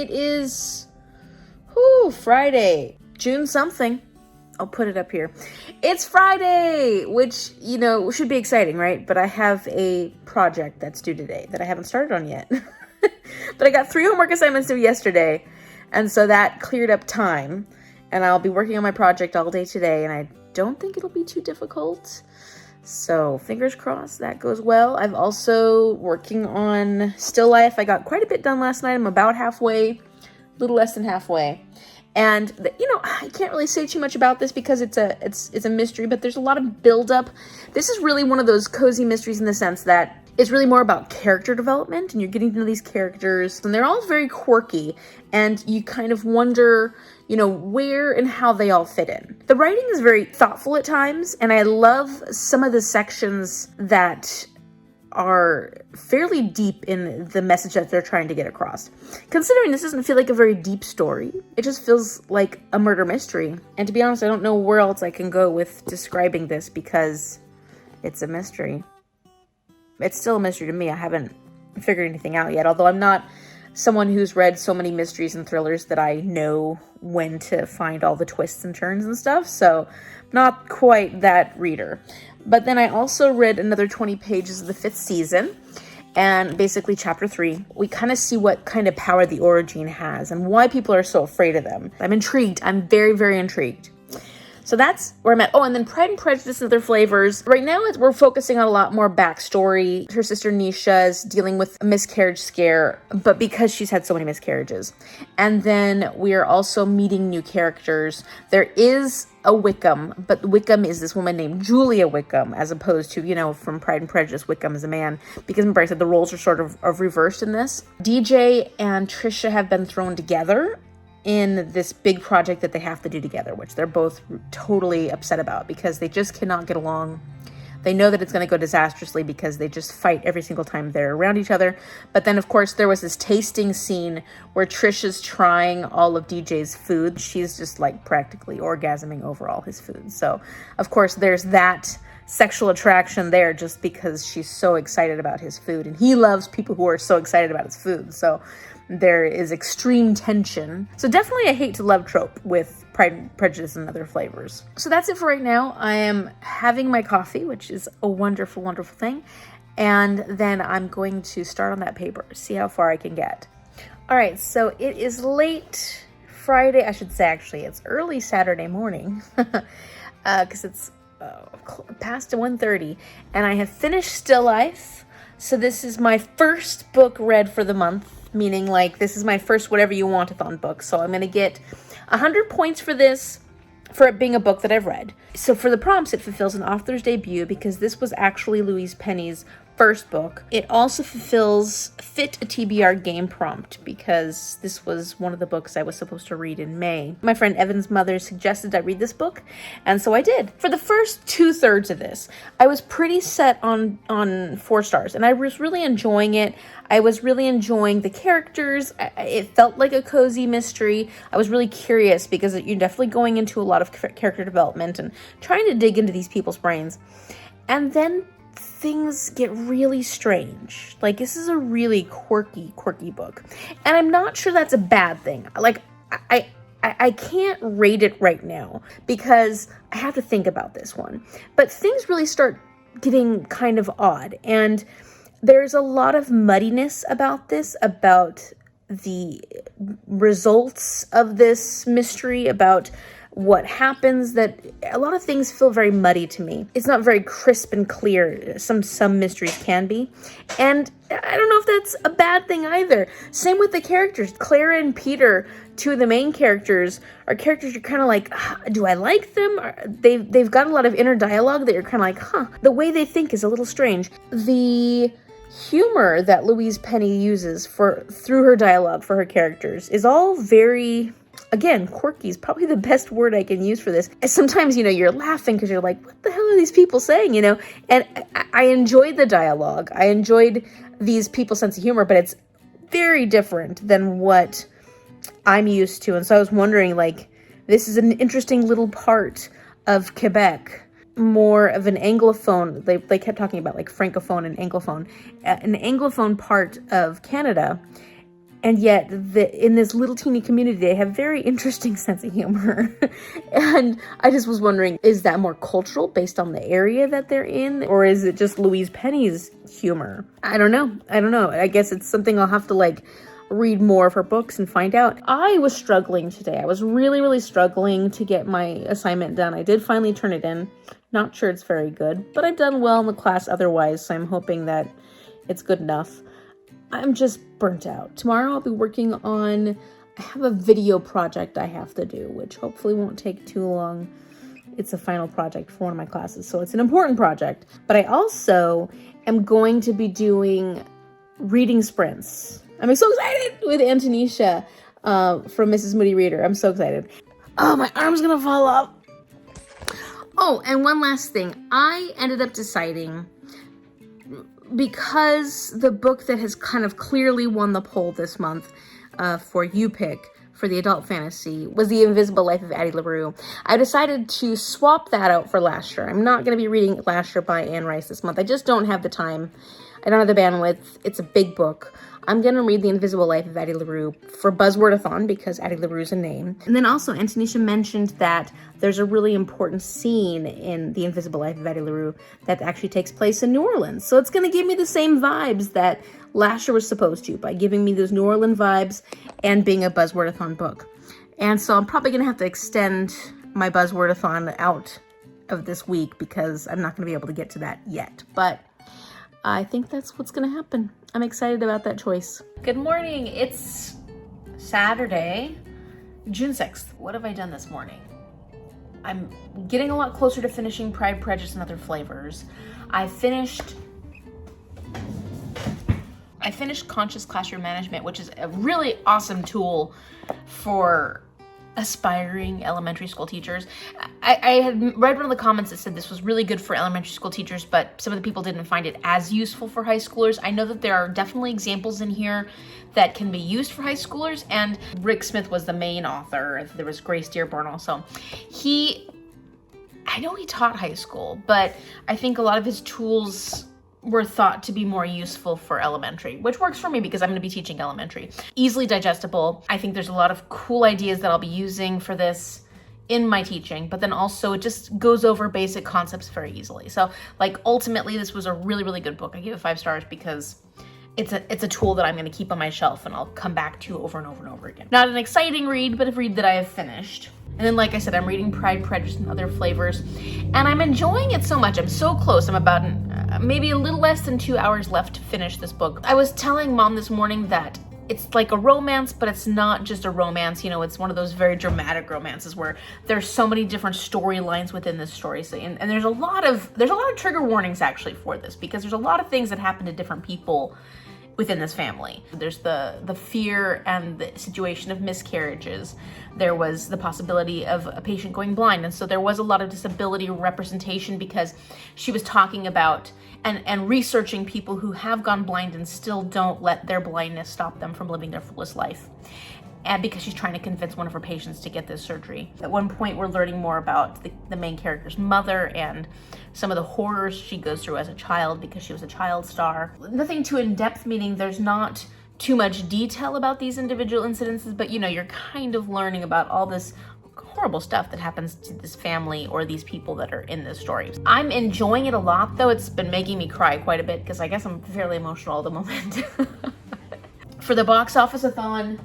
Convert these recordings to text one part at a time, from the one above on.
it is Friday, June something. I'll put it up here. It's Friday, which, you know, should be exciting, right? But I have a project that's due today that I haven't started on yet. But I got 3 homework assignments due yesterday, and so that cleared up time. And I'll be working on my project all day today, and I don't think it'll be too difficult. So fingers crossed that goes well. I'm also working on still life. I got quite a bit done last night. I'm about halfway, a little less than halfway. And, you know, I can't really say too much about this because it's a mystery, but there's a lot of buildup. This is really one of those cozy mysteries in the sense that it's really more about character development, and you're getting to know these characters, and they're all very quirky, and you kind of wonder, you know, where and how they all fit in. The writing is very thoughtful at times, and I love some of the sections that are fairly deep in the message that they're trying to get across. Considering this doesn't feel like a very deep story, it just feels like a murder mystery. And to be honest, I don't know where else I can go with describing this because it's a mystery. It's still a mystery to me. I haven't figured anything out yet, although I'm not someone who's read so many mysteries and thrillers that I know when to find all the twists and turns and stuff, so not quite that reader. But then I also read another 20 pages of the 5th season, and basically chapter 3, we kind of see what kind of power the Origene has and why people are so afraid of them. I'm intrigued. I'm very, very intrigued. So that's where I'm at. Oh, and then Pride and Prejudice and Other Flavors. Right now, we're focusing on a lot more backstory. Her sister Nisha is dealing with a miscarriage scare, but because she's had so many miscarriages. And then we are also meeting new characters. There is a Wickham, but Wickham is this woman named Julia Wickham, as opposed to, you know, from Pride and Prejudice, Wickham is a man. Because remember I said the roles are sort of reversed in this. DJ and Trisha have been thrown together in this big project that they have to do together, which they're both totally upset about because they just cannot get along. They know that it's going to go disastrously because they just fight every single time they're around each other. But then, of course, there was this tasting scene where Trisha's trying all of DJ's food. She's just like practically orgasming over all his food. So, of course, there's that sexual attraction there just because she's so excited about his food. And he loves people who are so excited about his food. So there is extreme tension. So definitely a hate to love trope with Pride and Prejudice and Other Flavors. So that's it for right now. I am having my coffee, which is a wonderful, wonderful thing. And then I'm going to start on that paper, see how far I can get. All right, so it is late Friday. I should say, actually, it's early Saturday morning because it's past 1:30. And I have finished Still Life. So this is my first book read for the month. Meaning, like, this is my first Whateveryouwantathon book. So I'm going to get 100 points for this, for it being a book that I've read. So for the prompts, it fulfills an author's debut because this was actually Louise Penny's first book. It also fulfills fit a TBR game prompt because this was one of the books I was supposed to read in May. My friend Evan's mother suggested I read this book, and so I did. For the first 2/3 of this, I was pretty set on 4 stars, and I was really enjoying it. I was really enjoying the characters. It felt like a cozy mystery. I was really curious because you're definitely going into a lot of character development and trying to dig into these people's brains. And then things get really strange. Like, this is a really quirky book. And I'm not sure that's a bad thing. Like, I can't rate it right now because I have to think about this one. But things really start getting kind of odd. And there's a lot of muddiness about this, about the results of this mystery, about what happens, that a lot of things feel very muddy to me. It's not very crisp and clear. Some mysteries can be. And I don't know if that's a bad thing either. Same with the characters. Clara and Peter, 2 of the main characters, are characters you're kind of like, do I like them? They've got a lot of inner dialogue that you're kind of like, the way they think is a little strange. The humor that Louise Penny uses through her dialogue for her characters is all very, again, quirky is probably the best word I can use for this. And sometimes, you know, you're laughing because you're like, what the hell are these people saying, you know? And I enjoyed the dialogue. I enjoyed these people's sense of humor, but it's very different than what I'm used to. And so I was wondering, like, this is an interesting little part of Quebec, more of an Anglophone. They kept talking about, like, Francophone and Anglophone. An Anglophone part of Canada And yet, in this little teeny community, they have very interesting sense of humor. And I just was wondering, is that more cultural based on the area that they're in? Or is it just Louise Penny's humor? I don't know. I guess it's something I'll have to read more of her books and find out. I was struggling today. I was really, really struggling to get my assignment done. I did finally turn it in. Not sure it's very good, but I've done well in the class otherwise, so I'm hoping that it's good enough. I'm just burnt out. Tomorrow I'll be working on, I have a video project I have to do, which hopefully won't take too long. It's a final project for one of my classes, so it's an important project. But I also am going to be doing reading sprints. I'm so excited with Antonisha from Mrs. Moody Reader. I'm so excited. Oh, my arm's gonna fall off. Oh, and one last thing. I ended up deciding, because the book that has kind of clearly won the poll this month for You Pick for the adult fantasy was The Invisible Life of Addie LaRue. I decided to swap that out for Lasher. I'm not going to be reading Lasher by Anne Rice this month. I just don't have the time. I don't have the bandwidth. It's a big book. I'm going to read The Invisible Life of Addie LaRue for Buzzwordathon because Addie LaRue's a name. And then also, Antonisha mentioned that there's a really important scene in The Invisible Life of Addie LaRue that actually takes place in New Orleans. So it's going to give me the same vibes that Lasher was supposed to, by giving me those New Orleans vibes and being a Buzzwordathon book. And so I'm probably going to have to extend my Buzzwordathon out of this week because I'm not going to be able to get to that yet. But I think that's what's going to happen. I'm excited about that choice. Good morning. It's Saturday, June 6th. What have I done this morning? I'm getting a lot closer to finishing Pride, Prejudice, and Other Flavors. I finished Conscious Classroom Management, which is a really awesome tool for aspiring elementary school teachers. I had read one of the comments that said this was really good for elementary school teachers, but some of the people didn't find it as useful for high schoolers. I know that there are definitely examples in here that can be used for high schoolers, and Rick Smith was the main author. There was Grace Dearborn also. I know he taught high school, but I think a lot of his tools were thought to be more useful for elementary, which works for me because I'm going to be teaching elementary. Easily digestible. I think there's a lot of cool ideas that I'll be using for this in my teaching, but then also it just goes over basic concepts very easily. So ultimately this was a really, really good book. I give it 5 stars because it's a tool that I'm going to keep on my shelf and I'll come back to over and over and over again. Not an exciting read, but a read that I have finished. And then, like I said, I'm reading Pride, Prejudice, and Other Flavors, and I'm enjoying it so much. I'm so close. I'm about maybe a little less than 2 hours left to finish this book. I was telling Mom this morning that it's like a romance, but it's not just a romance. It's one of those very dramatic romances where there's so many different storylines within this story. So, and there's a lot of trigger warnings actually for this, because there's a lot of things that happen to different people within this family. There's the fear and the situation of miscarriages. There was the possibility of a patient going blind. And so there was a lot of disability representation because she was talking about and researching people who have gone blind and still don't let their blindness stop them from living their fullest life. And because she's trying to convince one of her patients to get this surgery. At one point, we're learning more about the main character's mother and some of the horrors she goes through as a child because she was a child star. Nothing too in-depth, meaning there's not too much detail about these individual incidences, but you're kind of learning about all this horrible stuff that happens to this family or these people that are in this story. I'm enjoying it a lot, though. It's been making me cry quite a bit because I guess I'm fairly emotional at the moment. For the Boxofficeathon,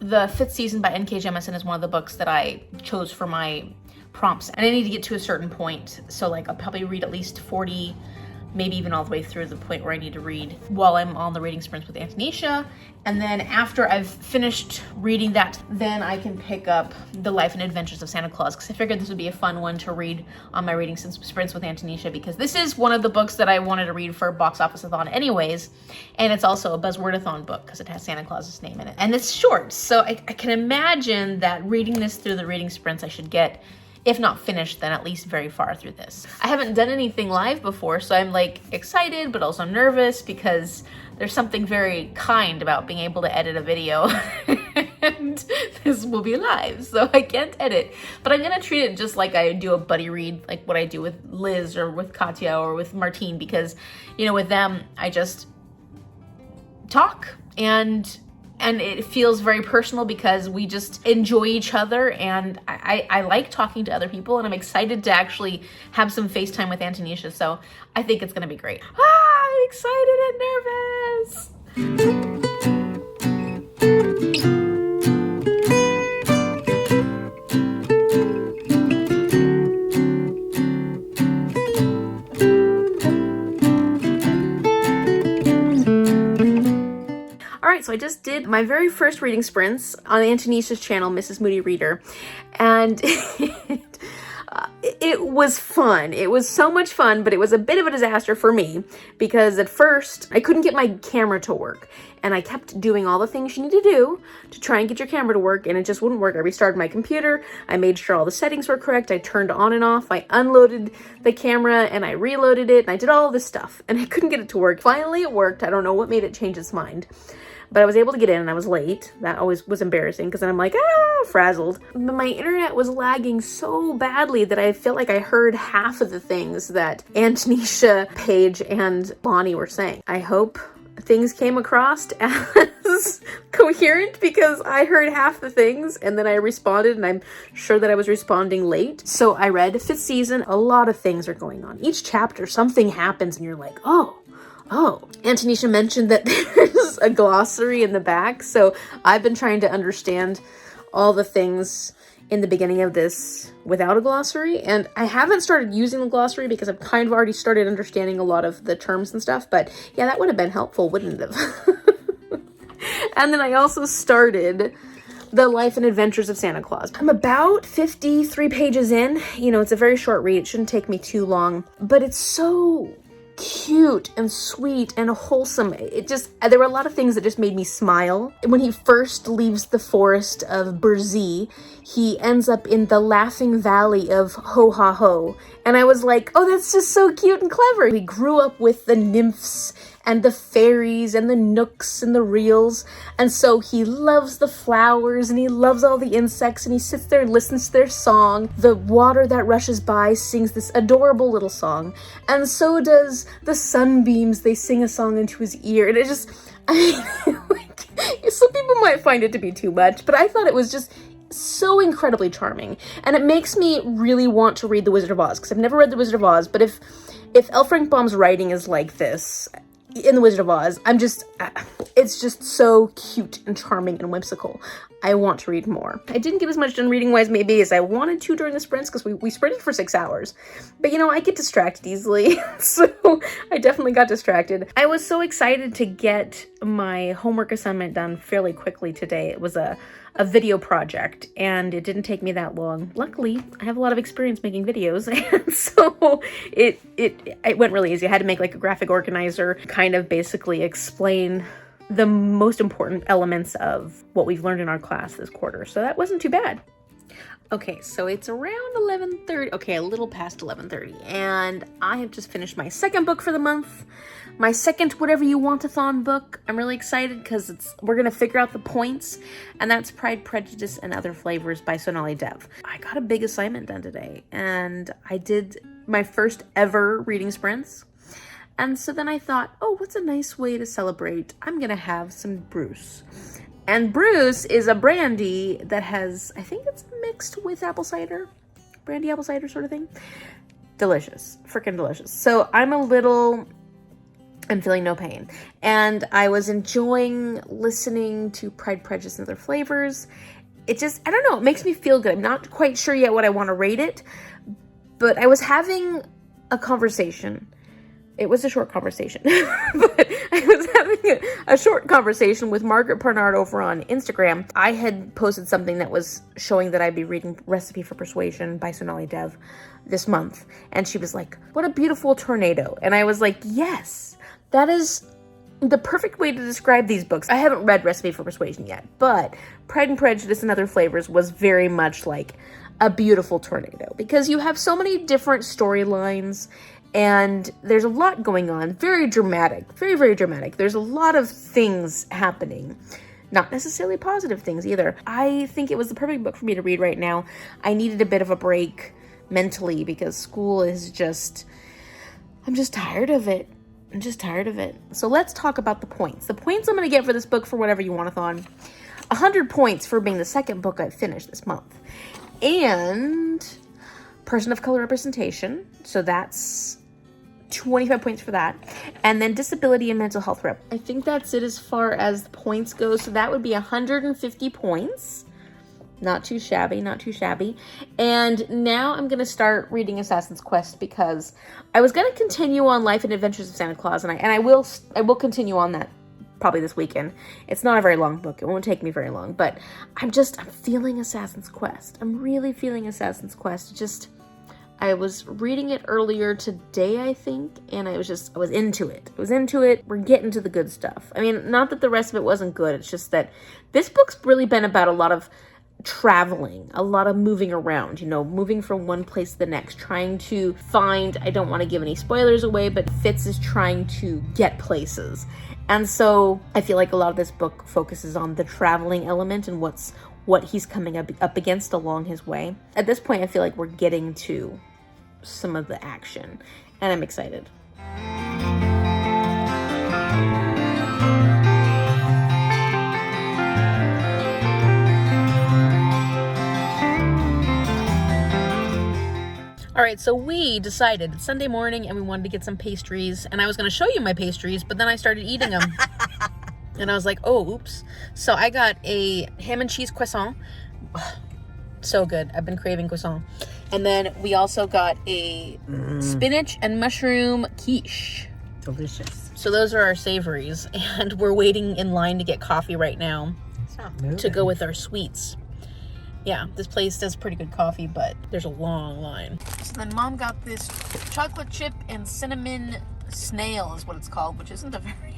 the 5th Season by N.K. Jemisin is one of the books that I chose for my prompts, and I need to get to a certain point, so I'll probably read at least 40, maybe even all the way through the point where I need to read while I'm on the reading sprints with Antonisha. And then after I've finished reading that, then I can pick up The Life and Adventures of Santa Claus, because I figured this would be a fun one to read on my reading sprints with Antonisha, because this is one of the books that I wanted to read for Boxofficeathon anyways, and it's also a Buzzwordathon book because it has Santa Claus's name in it. And it's short, so I can imagine that reading this through the reading sprints, I should get, if not finished, then at least very far through this. I haven't done anything live before, so I'm excited, but also nervous because there's something very kind about being able to edit a video. And this will be live, so I can't edit. But I'm gonna treat it just like I do a buddy read, like what I do with Liz or with Katya or with Martine, because, with them, I just talk and and it feels very personal because we just enjoy each other, and I like talking to other people, and I'm excited to actually have some FaceTime with Antonisha, so I think it's gonna be great. I'm excited and nervous! So I just did my very first reading sprints on Antonisha's channel, Mrs. Moody Reader, and it was fun. It was so much fun, but it was a bit of a disaster for me because at first I couldn't get my camera to work, and I kept doing all the things you need to do to try and get your camera to work, and it just wouldn't work. I restarted my computer, I made sure all the settings were correct, I turned on and off, I unloaded the camera, and I reloaded it, and I did all this stuff, and I couldn't get it to work. Finally, it worked. I don't know what made it change its mind. But I was able to get in, and I was late. That always was embarrassing because then I'm like, frazzled. But my internet was lagging so badly that I felt like I heard half of the things that Antonisha, Paige, and Bonnie were saying. I hope things came across as coherent because I heard half the things and then I responded, and I'm sure that I was responding late. So I read 5th season. A lot of things are going on. Each chapter, something happens and you're like, oh. Antonisha mentioned that there's a glossary in the back, so I've been trying to understand all the things in the beginning of this without a glossary, and I haven't started using the glossary because I've kind of already started understanding a lot of the terms and stuff, but yeah, that would have been helpful, wouldn't it have? And then I also started The Life and Adventures of Santa Claus. I'm about 53 pages in. You know, it's a very short read. It shouldn't take me too long, but it's so cute and sweet and wholesome. There were a lot of things that just made me smile. When he first leaves the forest of Burzee, he ends up in the Laughing Valley of Ho Ha Ho. And I was like, oh, that's just so cute and clever. He grew up with the nymphs and the fairies and the nooks and the reels. And so he loves the flowers and he loves all the insects and he sits there and listens to their song. The water that rushes by sings this adorable little song. And so does the sunbeams. They sing a song into his ear. And it just, some people might find it to be too much, but I thought it was just so incredibly charming. And it makes me really want to read The Wizard of Oz, because I've never read The Wizard of Oz, but if L. Frank Baum's writing is like this in The Wizard of Oz, it's just so cute and charming and whimsical. I want to read more. I didn't get as much done reading-wise maybe as I wanted to during the sprints, because we sprinted for 6 hours. But, you know, I get distracted easily, so I definitely got distracted. I was so excited to get my homework assignment done fairly quickly today. It was a video project, and it didn't take me that long. Luckily, I have a lot of experience making videos, and so it went really easy. I had to make like a graphic organizer, kind of basically explain the most important elements of what we've learned in our class this quarter. So that wasn't too bad. Okay, so it's around 11:30. Okay, a little past 11:30, and I have just finished my second book for the month. My second Whateveryouwantathon book. I'm really excited because we're gonna figure out the points, and that's Pride, Prejudice, and Other Flavors by Sonali Dev. I got a big assignment done today, and I did my first ever reading sprints. And so then I thought, oh, what's a nice way to celebrate? I'm gonna have some Bruce. And Bruce is a brandy that has, I think it's mixed with apple cider, brandy apple cider sort of thing. Delicious, freaking delicious. So I'm feeling no pain. And I was enjoying listening to Pride, Prejudice, and Other Flavors. It just, I don't know, it makes me feel good. I'm not quite sure yet what I want to rate it, but I was having a conversation. It was a short conversation, but I was having a short conversation with Margaret Barnard over on Instagram. I had posted something that was showing that I'd be reading Recipe for Persuasion by Sonali Dev this month. And she was like, what a beautiful tornado. And I was like, yes, that is the perfect way to describe these books. I haven't read Recipe for Persuasion yet, but Pride and Prejudice and Other Flavors was very much like a beautiful tornado because you have so many different storylines. And there's a lot going on. Very dramatic. Very, very dramatic. There's a lot of things happening. Not necessarily positive things either. I think it was the perfect book for me to read right now. I needed a bit of a break mentally because school is just... I'm just tired of it. I'm just tired of it. So let's talk about the points. The points I'm going to get for this book for Whatever You Want-a-thon. 100 points for being the second book I've finished this month. And person of color representation. So that's 25 points for that. And then disability and mental health rep. I think that's it as far as the points go. So that would be 150 points. Not too shabby, not too shabby. And now I'm going to start reading Assassin's Quest because I was going to continue on Life and Adventures of Santa Claus, and I will continue on that probably this weekend. It's not a very long book. It won't take me very long, but I'm feeling Assassin's Quest. I'm really feeling Assassin's Quest. I was reading it earlier today, I think, and I was into it. We're getting to the good stuff. I mean, not that the rest of it wasn't good. It's just that this book's really been about a lot of traveling, a lot of moving around, moving from one place to the next, trying to find, I don't want to give any spoilers away, but Fitz is trying to get places. And so I feel like a lot of this book focuses on the traveling element and what he's coming up against along his way. At this point, I feel like we're getting to some of the action, and I'm excited. All right, so we decided it's Sunday morning and we wanted to get some pastries, and I was going to show you my pastries, but then I started eating them. And I was like, oh, oops. So I got a ham and cheese croissant. So good. I've been craving croissant. And then we also got a spinach and mushroom quiche. Delicious. So those are our savories, and we're waiting in line to get coffee right now to go with our sweets. Yeah, this place does pretty good coffee, but there's a long line. So then Mom got this chocolate chip and cinnamon snail is what it's called, which isn't a very...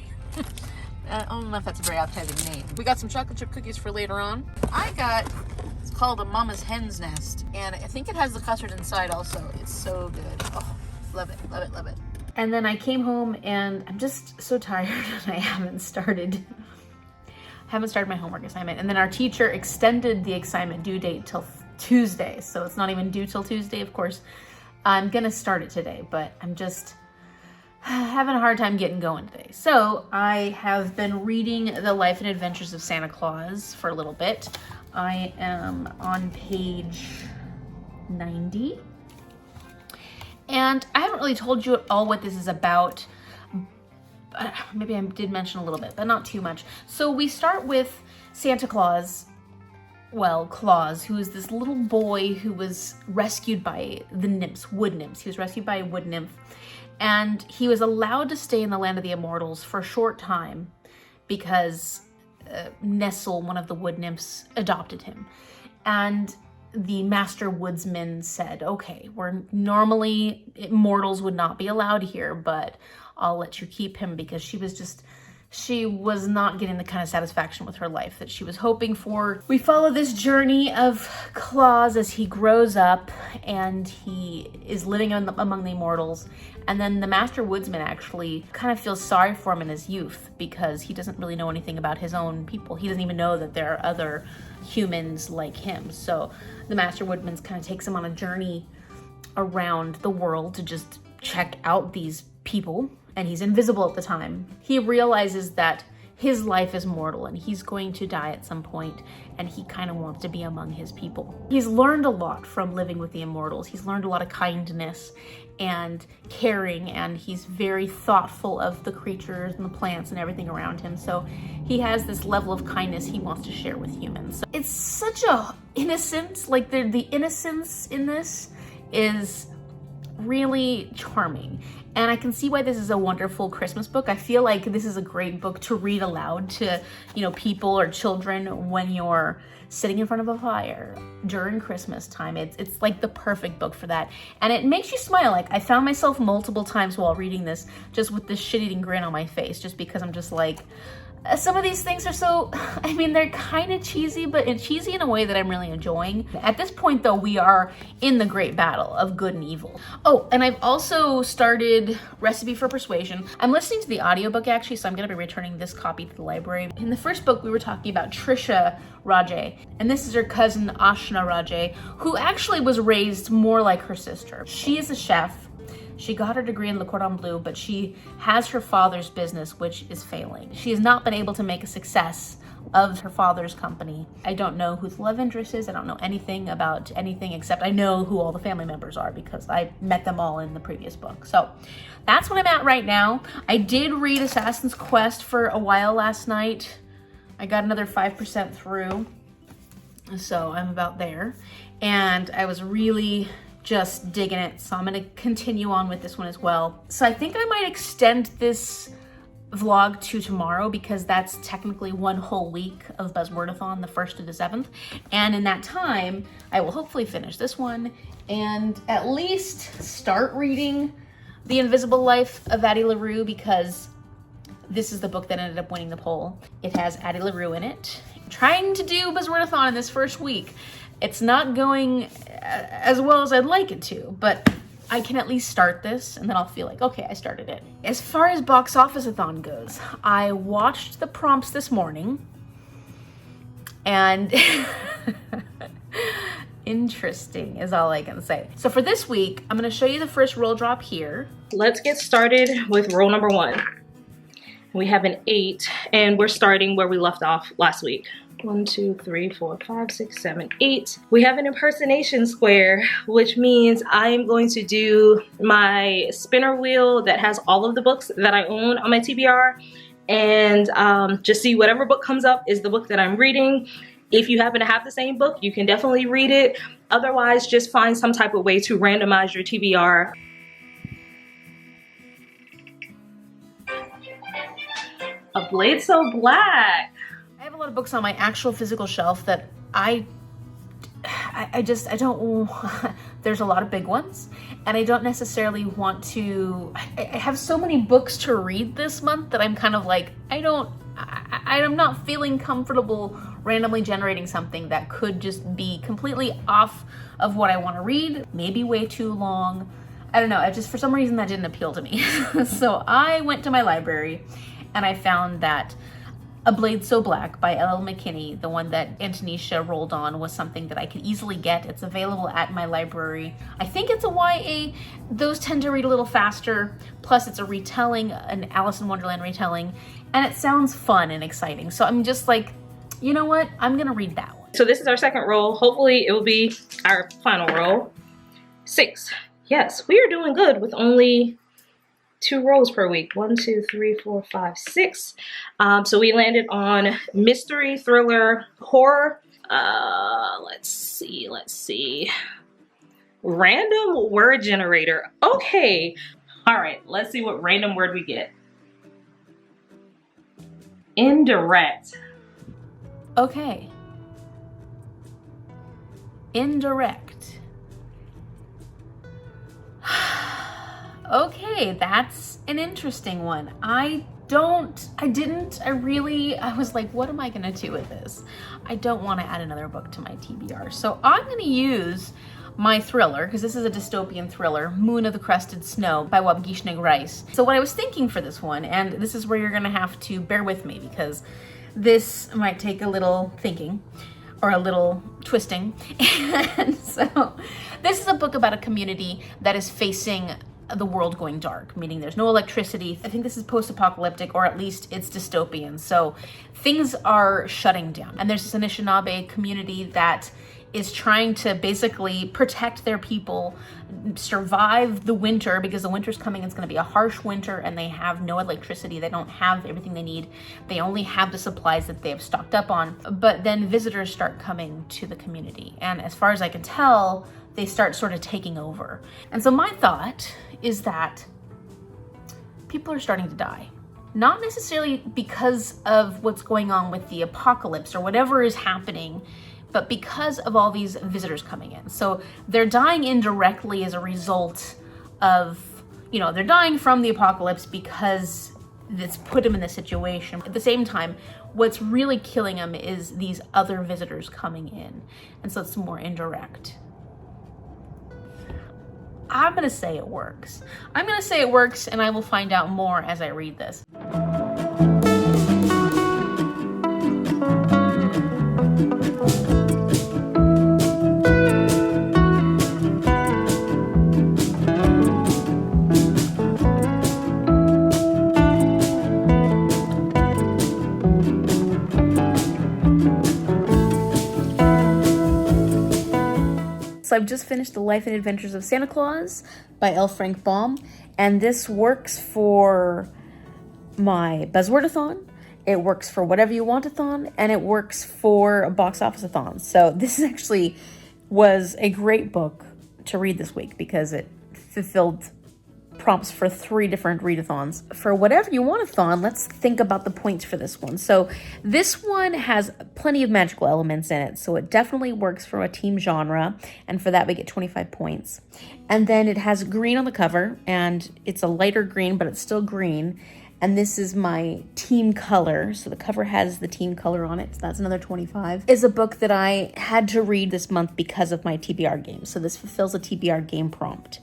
I don't know if that's a very appetizing name. We got some chocolate chip cookies for later on. It's called a Mama's Hen's Nest, and I think it has the custard inside also. It's so good. Oh, love it, love it, love it. And then I came home, and I'm just so tired, and I haven't started my homework assignment. And then our teacher extended the assignment due date till Tuesday, so it's not even due till Tuesday. Of course, I'm gonna start it today, but I'm just having a hard time getting going today. So I have been reading The Life and Adventures of Santa Claus for a little bit. I am on page 90. And I haven't really told you at all what this is about. Maybe I did mention a little bit, but not too much. So we start with Santa Claus, Claus, who is this little boy who was rescued by the nymphs, wood nymphs. He was rescued by a wood nymph, and he was allowed to stay in the land of the immortals for a short time because Nestle, one of the wood nymphs, adopted him. And the master woodsman said, okay, normally immortals would not be allowed here, but I'll let you keep him, because she was not getting the kind of satisfaction with her life that she was hoping for. We follow this journey of Claus as he grows up and he is living among the immortals. And then the master woodsman actually kind of feels sorry for him in his youth because he doesn't really know anything about his own people. He doesn't even know that there are other humans like him. So the master woodsman kind of takes him on a journey around the world to just check out these people. And he's invisible at the time. He realizes that his life is mortal and he's going to die at some point, and he kind of wants to be among his people. He's learned a lot from living with the immortals. He's learned a lot of kindness and caring, and he's very thoughtful of the creatures and the plants and everything around him. So he has this level of kindness he wants to share with humans. So it's such a innocent, like the innocence in this is really charming. And I can see why this is a wonderful Christmas book. I feel like this is a great book to read aloud to, people or children when you're sitting in front of a fire during Christmas time. It's like the perfect book for that. And it makes you smile. Like, I found myself multiple times while reading this just with this shit-eating grin on my face, just because I'm just like, some of these things are so, they're kind of cheesy, but cheesy in a way that I'm really enjoying. At this point, though, we are in the great battle of good and evil. Oh, and I've also started Recipe for Persuasion. I'm listening to the audiobook, actually, so I'm going to be returning this copy to the library. In the first book, we were talking about Trisha Rajay, and this is her cousin Ashna Rajay, who actually was raised more like her sister. She is a chef. She got her degree in Le Cordon Bleu, but she has her father's business, which is failing. She has not been able to make a success of her father's company. I don't know who the love interest is. I don't know anything about anything except I know who all the family members are because I met them all in the previous book. So that's what I'm at right now. I did read Assassin's Quest for a while last night. I got another 5% through, so I'm about there. And I was really just digging it, so I'm gonna continue on with this one as well. So I think I might extend this vlog to tomorrow because that's technically one whole week of Buzzwordathon, the 1st to the 7th. And in that time, I will hopefully finish this one and at least start reading The Invisible Life of Addie LaRue, because this is the book that ended up winning the poll. It has Addie LaRue in it. I'm trying to do Buzzwordathon in this first week. It's not going as well as I'd like it to, but I can at least start this and then I'll feel like, okay, I started it. As far as Boxofficeathon goes, I watched the prompts this morning and interesting is all I can say. So for this week, I'm gonna show you the first roll drop here. Let's get started with roll number 1. We have an 8 and we're starting where we left off last week. 1, 2, 3, 4, 5, 6, 7, 8. We have an impersonation square, which means I am going to do my spinner wheel that has all of the books that I own on my TBR, and just see whatever book comes up is the book that I'm reading. If you happen to have the same book, you can definitely read it. Otherwise, just find some type of way to randomize your TBR. A Blade So Black. I have a lot of books on my actual physical shelf that I don't, there's a lot of big ones and I don't necessarily want to, I have so many books to read this month that I'm kind of like, I'm not feeling comfortable randomly generating something that could just be completely off of what I want to read, maybe way too long. I don't know, I just, for some reason that didn't appeal to me. So I went to my library and I found that A Blade So Black by L.L. McKinney, the one that Antonisha rolled on, was something that I could easily get. It's available at my library. I think it's a YA. Those tend to read a little faster. Plus it's a retelling, an Alice in Wonderland retelling, and it sounds fun and exciting. So I'm just like, you know what? I'm gonna read that one. So this is our second roll. Hopefully it will be our final roll. 6. Yes, we are doing good with only 2 rolls per week. 1, 2, 3, 4, 5, 6. So we landed on mystery, thriller, horror. Let's see. Random word generator. Okay. All right. Let's see what random word we get. Indirect. Okay. Indirect. Okay, that's an interesting one. I was like, what am I gonna do with this? I don't want to add another book to my TBR. So I'm gonna use my thriller, because this is a dystopian thriller, Moon of the Crusted Snow by Waubgeshig Rice. So what I was thinking for this one, and this is where you're gonna have to bear with me because this might take a little thinking or a little twisting. And so this is a book about a community that is facing the world going dark, meaning there's no electricity. I think this is post-apocalyptic, or at least it's dystopian. So things are shutting down. And there's this Anishinaabe community that is trying to basically protect their people, survive the winter, because the winter's coming. It's going to be a harsh winter and they have no electricity. They don't have everything they need. They only have the supplies that they have stocked up on. But then visitors start coming to the community. And as far as I can tell, they start sort of taking over. And so my thought is that people are starting to die. Not necessarily because of what's going on with the apocalypse or whatever is happening, but because of all these visitors coming in. So they're dying indirectly as a result of, they're dying from the apocalypse because it's put them in this situation. At the same time, what's really killing them is these other visitors coming in. And so it's more indirect. I'm gonna say it works. I'm gonna say it works, and I will find out more as I read this. So I've just finished The Life and Adventures of Santa Claus by L. Frank Baum, and this works for my Buzzwordathon, it works for Whateveryouwantathon, and it works for Boxofficeathon. So this actually was a great book to read this week because it fulfilled prompts for 3 different readathons. For Whateveryouwantathon, let's think about the points for this one. So this one has plenty of magical elements in it, so it definitely works for a team genre, and for that we get 25 points. And then it has green on the cover, and it's a lighter green, but it's still green. And this is my team color. So the cover has the team color on it. So that's another 25. It's a book that I had to read this month because of my TBR game. So this fulfills a TBR game prompt.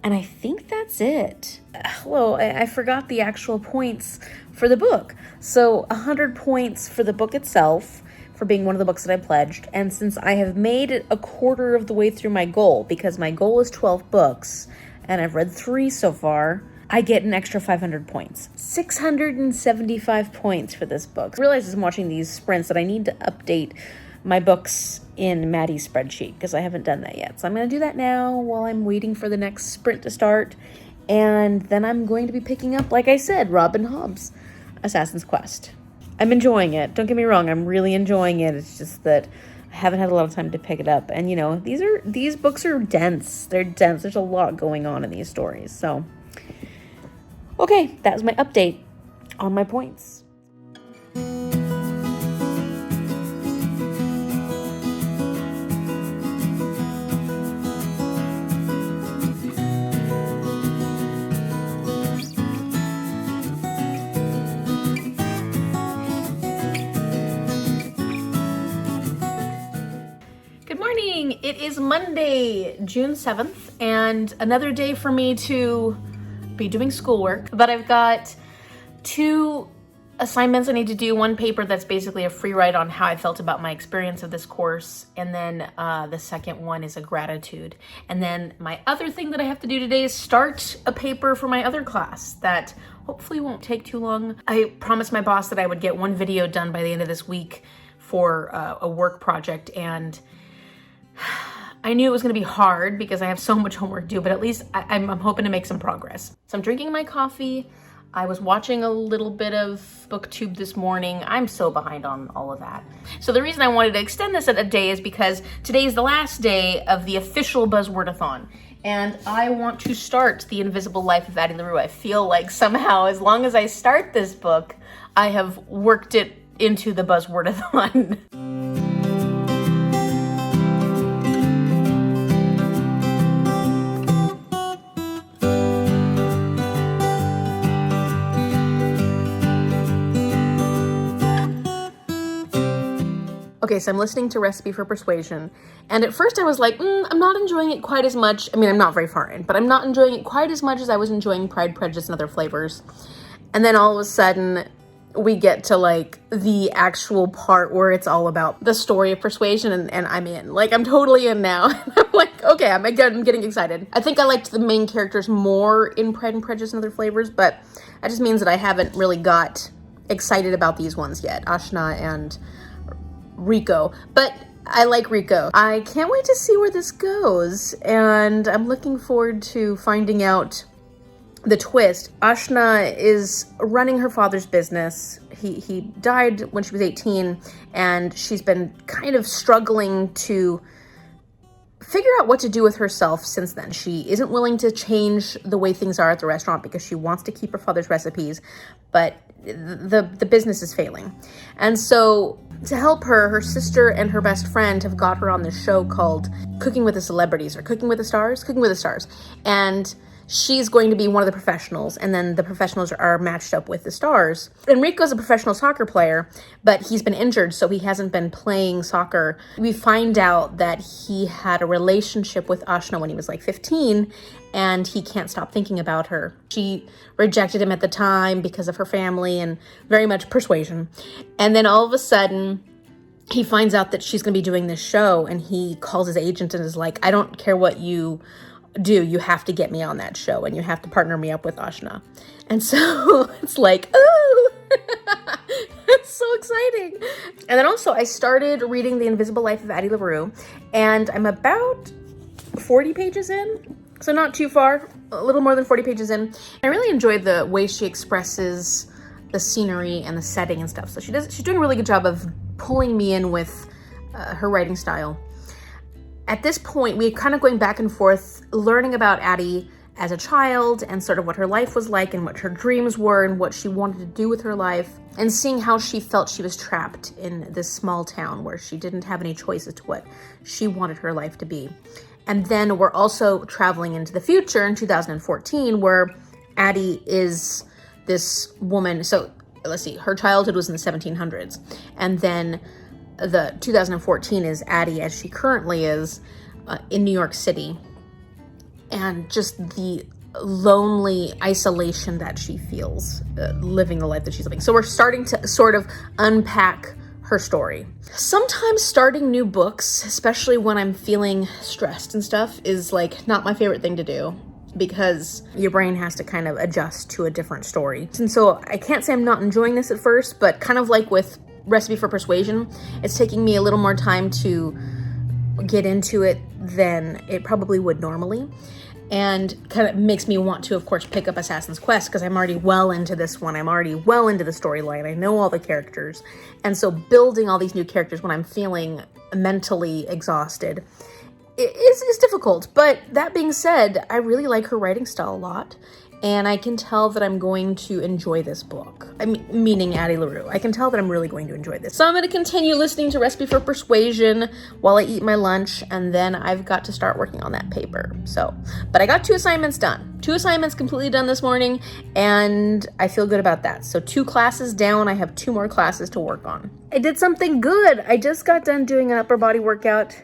And I think that's it. Hello, I forgot the actual points for the book. So 100 points for the book itself, for being one of the books that I pledged. And since I have made it a quarter of the way through my goal, because my goal is 12 books, and I've read 3 so far, I get an extra 500 points. 675 points for this book. I realize as I'm watching these sprints that I need to update my books in Maddie's spreadsheet because I haven't done that yet. So I'm going to do that now while I'm waiting for the next sprint to start. And then I'm going to be picking up, like I said, Robin Hobb's Assassin's Quest. I'm enjoying it. Don't get me wrong. I'm really enjoying it. It's just that I haven't had a lot of time to pick it up. And, you know, these books are dense. They're dense. There's a lot going on in these stories. So, okay, that was my update on my points. It is Monday, June 7th, and another day for me to be doing schoolwork, but I've got 2 assignments I need to do. One paper that's basically a free write on how I felt about my experience of this course, and then the second one is a gratitude. And then my other thing that I have to do today is start a paper for my other class that hopefully won't take too long. I promised my boss that I would get 1 video done by the end of this week for a work project, and I knew it was going to be hard because I have so much homework to do, but at least I'm hoping to make some progress. So I'm drinking my coffee. I was watching a little bit of BookTube this morning. I'm so behind on all of that. So the reason I wanted to extend this a day is because today is the last day of the official Buzzwordathon, and I want to start The Invisible Life of Addie LaRue. I feel like somehow, as long as I start this book, I have worked it into the Buzzwordathon. Okay, so I'm listening to Recipe for Persuasion, and at first I was like, I'm not enjoying it quite as much. I mean, I'm not very far in, but I'm not enjoying it quite as much as I was enjoying Pride, Prejudice, and Other Flavors. And then all of a sudden, we get to, like, the actual part where it's all about the story of persuasion, and I'm in. Like, I'm totally in now. I'm like, okay, I'm getting excited. I think I liked the main characters more in Pride and Prejudice and Other Flavors, but that just means that I haven't really got excited about these ones yet, Ashna and Rico, but I like Rico. I can't wait to see where this goes, and I'm looking forward to finding out the twist. Ashna is running her father's business. He died when she was 18, and she's been kind of struggling to figure out what to do with herself since then. She isn't willing to change the way things are at the restaurant because she wants to keep her father's recipes, but the business is failing. And so to help her, her sister and her best friend have got her on this show called Cooking with the Celebrities, or Cooking with the Stars? Cooking with the Stars. And she's going to be one of the professionals, and then the professionals are matched up with the stars. Enrico's a professional soccer player, but he's been injured, so he hasn't been playing soccer. We find out that he had a relationship with Ashna when he was like 15, and he can't stop thinking about her. She rejected him at the time because of her family and very much persuasion. And then all of a sudden, he finds out that she's going to be doing this show, and he calls his agent and is like, I don't care what you do, you have to get me on that show, and you have to partner me up with Ashna. And so it's like, oh, it's so exciting. And then also I started reading The Invisible Life of Addie LaRue, and I'm about 40 pages in, so not too far, a little more than 40 pages in. I really enjoyed the way she expresses the scenery and the setting and stuff. So she's doing a really good job of pulling me in with her writing style. At this point, we're kind of going back and forth, learning about Addie as a child and sort of what her life was like and what her dreams were and what she wanted to do with her life, and seeing how she felt she was trapped in this small town where she didn't have any choices to what she wanted her life to be. And then we're also traveling into the future in 2014, where Addie is this woman. So let's see, her childhood was in the 1700s. And then the 2014 is Addie as she currently is in New York City. And just the lonely isolation that she feels living the life that she's living. So we're starting to sort of unpack her story. Sometimes starting new books, especially when I'm feeling stressed and stuff, is like not my favorite thing to do, because your brain has to kind of adjust to a different story. And so I can't say I'm not enjoying this at first, but kind of like with Recipe for Persuasion, it's taking me a little more time to get into it than it probably would normally. And kind of makes me want to, of course, pick up Assassin's Quest, because I'm already well into this one. I'm already well into the storyline. I know all the characters. And so building all these new characters when I'm feeling mentally exhausted is difficult. But that being said, I really like her writing style a lot. And I can tell that I'm going to enjoy this book. Meaning Addie LaRue. I can tell that I'm really going to enjoy this. So I'm going to continue listening to Recipe for Persuasion while I eat my lunch, and then I've got to start working on that paper. But I got 2 assignments done. 2 assignments completely done this morning, and I feel good about that. So 2 classes down. I have 2 more classes to work on. I did something good. I just got done doing an upper body workout.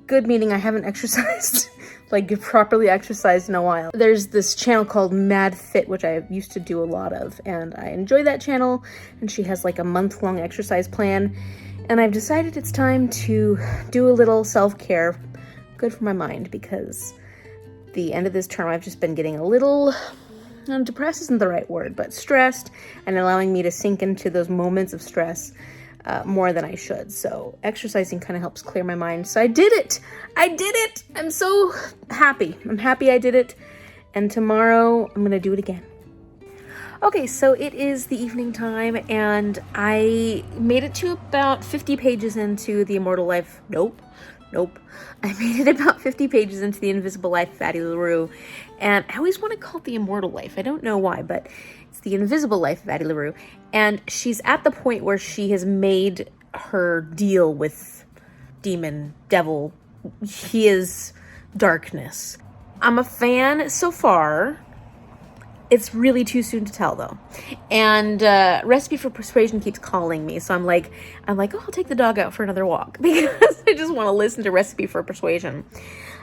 Good meaning I haven't exercised. Like properly exercised in a while. There's this channel called Mad Fit, which I used to do a lot of, and I enjoy that channel, and she has like a month-long exercise plan, and I've decided it's time to do a little self-care, good for my mind, because the end of this term I've just been getting a little, depressed isn't the right word, but stressed, and allowing me to sink into those moments of stress more than I should. So exercising kind of helps clear my mind. So I did it. I'm so happy. I'm happy I did it. And tomorrow I'm going to do it again. Okay, so it is the evening time, and I made it to about 50 pages into The Immortal Life. Nope. I made it about 50 pages into The Invisible Life of Addie LaRue. And I always want to call it The Immortal Life. I don't know why, but it's The Invisible Life of Addie LaRue. And she's at the point where she has made her deal with demon, devil. He is darkness. I'm a fan so far. It's really too soon to tell, though. And Recipe for Persuasion keeps calling me, so I'm like, oh, I'll take the dog out for another walk, because I just want to listen to Recipe for Persuasion.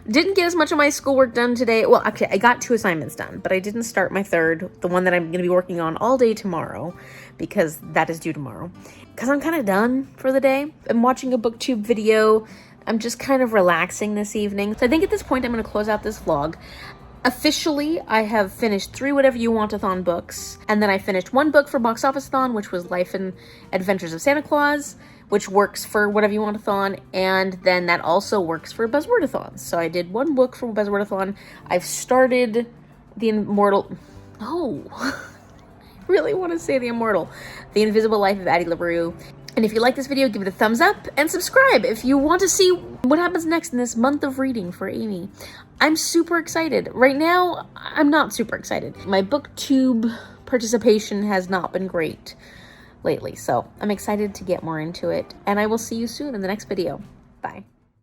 Didn't get as much of my schoolwork done today. Well, actually, I got 2 assignments done, but I didn't start my 3rd, the one that I'm going to be working on all day tomorrow, because that is due tomorrow. Because I'm kind of done for the day. I'm watching a booktube video. I'm just kind of relaxing this evening. So I think at this point, I'm going to close out this vlog. Officially, I have finished 3 Whateveryouwantathon books, and then I finished 1 book for Boxofficeathon, which was Life and Adventures of Santa Claus, which works for Whateveryouwantathon, and then that also works for Buzzwordathon. So I did 1 book for Buzzwordathon. I've started The Immortal... No! I really want to say The Immortal. The Invisible Life of Addie LaRue. And if you like this video, give it a thumbs up and subscribe if you want to see what happens next in this month of reading for Amy. I'm super excited. Right now, I'm not super excited. My booktube participation has not been great lately, so I'm excited to get more into it. And I will see you soon in the next video. Bye.